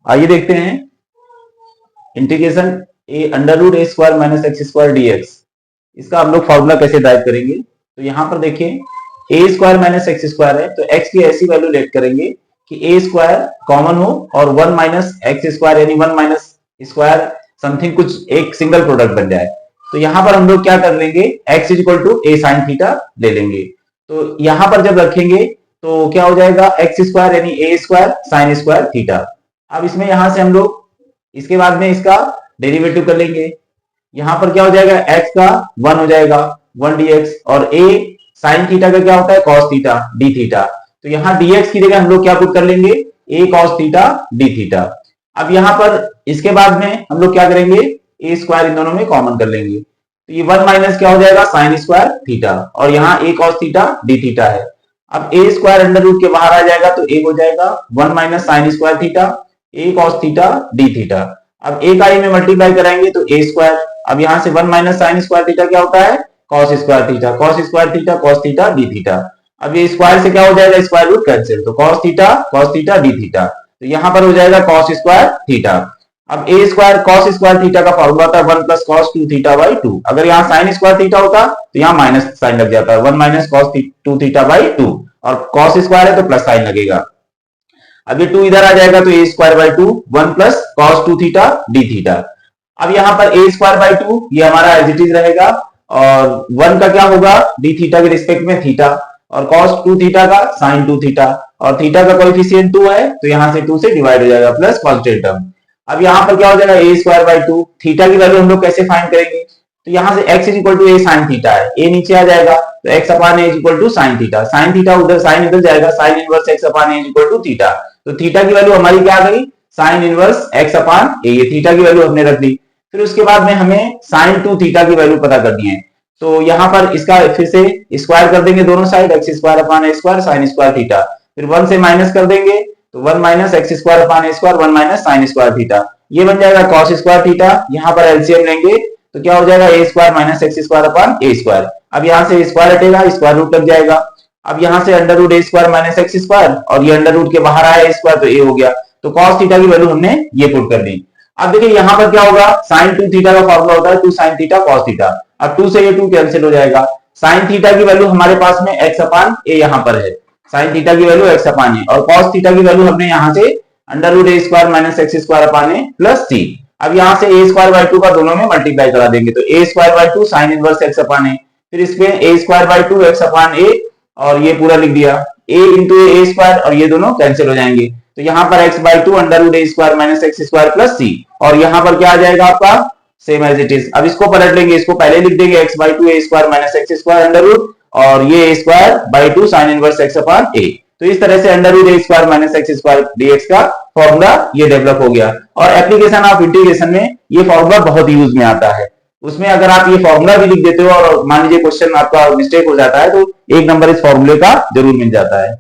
आइए देखते हैं integration a under root a square minus x square dx, इसका हम लोग फॉर्मूला कैसे ड्राइव करेंगे। तो यहाँ पर देखिए ए स्क्वायर माइनस एक्स स्क्वायर है, तो एक्स की ऐसी वैल्यू लेट करेंगे कि ए स्क्वायर कॉमन हो और 1 माइनस एक्स स्क्वायर यानी 1 माइनस स्क्वायर समथिंग कुछ एक सिंगल प्रोडक्ट बन जाए। तो यहाँ पर हम लोग क्या कर लेंगे, x is equal to a sine theta ले लेंगे। तो यहाँ पर जब रखेंगे तो क्या हो जाएगा, एक्स स्क्वायर यानी ए स्क्वायर साइन स्क्वायर थीटा। अब इसमें यहां से हम लोग इसके बाद में इसका डेरिवेटिव कर लेंगे। यहां पर क्या हो जाएगा, x का 1 हो जाएगा 1 dx और a साइन थीटा का क्या होता है cos थीटा d थीटा। तो यहां dx की जगह हम लोग क्या पुट कर लेंगे, a cos theta d theta. अब यहां पर इसके बाद में हम लोग क्या करेंगे, a स्क्वायर इन दोनों में कॉमन कर लेंगे। तो ये 1 माइनस क्या हो जाएगा साइन स्क्वायर थीटा और यहाँ a cos theta d theta है। अब a स्क्वायर अंडर रूट के बाहर आ जाएगा तो a हो जाएगा 1 minus sine square theta a cos theta d theta. अब a का a में मल्टीप्लाई कराएंगे तो a स्क्वायर, अब यहां से 1 माइनस साइन स्क्वायर थीटा क्या होता है cos square theta, cos square theta cos theta d theta. अब ये स्क्वायर से क्या हो जाएगा, स्क्वायर रूट कैंसिल, तो cos थीटा d थीटा। तो यहां पर हो जाएगा cos स्क्वायर थीटा। अब a square cos square theta का फॉर्मूला था 1 प्लस cos 2 थीटा बाई 2। अगर यहाँ साइन स्क्वायर थीटा होता तो यहाँ माइनस साइन लग जाता है, 1 माइनस cos 2 थीटा बाई 2 और cos स्क्वायर है तो प्लस साइन लगेगा। अब ये 2 इधर आ जाएगा तो a square by 2 1 plus cos 2 theta d theta. अब यहाँ पर a स्क्वायर बाई 2 ये हमारा एज इट इज रहेगा और 1 का क्या होगा d थीटा के रिस्पेक्ट में थीटा और cos 2 थीटा का sin 2 थीटा और थीटा का कोएफिशिएंट 2 है तो यहाँ से 2 से डिवाइड हो जाएगा प्लस कांस्टेंट टर्म। अब यहाँ पर क्या हो जाएगा a स्क्वायर बाई 2, थीटा की वैल्यू हम लोग कैसे फाइंड करेंगे, तो यहाँ से x is equal to a sin theta है, a नीचे आ जाएगा तो x upon a is equal to sin theta, sin theta उधर sin इधर जाएगा, sin inverse x upon a is equal to theta. तो थीटा की वैल्यू हमारी क्या आ गई, sin inverse x upon a, ये थीटा की वैल्यू हमने रख दी। फिर उसके बाद में हमें sin 2 थीटा की वैल्यू पता करनी है, तो यहाँ पर इसका फिर से स्क्वायर कर देंगे दोनों side, x square upon a square sin square theta, फिर 1 से माइनस कर देंगे तो 1 minus x square upon a square 1 minus sin square theta, ये बन जाएगा cos स्क्वायर थीटा। यहाँ पर एलसीएम लेंगे तो क्या हो जाएगा a square minus x square upon a square. अब यहाँ से स्क्वायर हटेगा, स्क्वायर रूट लग जाएगा। अब यहाँ से under root a square minus x square और ये अंडर रूट के बाहर आया स्क्वायर तो a हो गया, तो cos थीटा की वैल्यू हमने ये पुट कर दी। अब देखिए यहाँ पर क्या होगा, sin 2 थीटा का फॉर्मूला होता है 2 sin थीटा cos थीटा। अब 2 से ये 2 कैंसिल हो जाएगा, sin थीटा की वैल्यू हमारे पास में x अपान a यहाँ पर है, sin थीटा की वैल्यू x अपान a और cos थीटा की वैल्यू हमने यहाँ से under root a square minus x square upon a plus c। अब यहाँ से a स्क्वायर बाई 2 का दोनों में मल्टीप्लाई करा देंगे तो a square by 2 sin inverse x upon a, फिर इसमें a square by 2 x upon a और ये पूरा लिख दिया a इंटू a स्क्वायर और ये दोनों कैंसिल हो जाएंगे, तो यहाँ पर x by 2 under root a square minus x square plus c और यहाँ पर क्या आ जाएगा आपका सेम एज इट इज। अब इसको पलट लेंगे, इसको पहले लिख देंगे x by 2 a square minus x square under root और ये a square by 2 sin inverse x upon a। तो इस तरह से under root a square minus x square dx का फॉर्मूला ये डेवलप हो गया। और एप्लीकेशन ऑफ इंटीग्रेशन में ये फॉर्मूला बहुत यूज में आता है, उसमें अगर आप ये फॉर्मूला भी लिख देते हो और मान लीजिए क्वेश्चन आपका मिस्टेक हो जाता है तो 1 नंबर इस फॉर्मूले का जरूर मिल जाता है।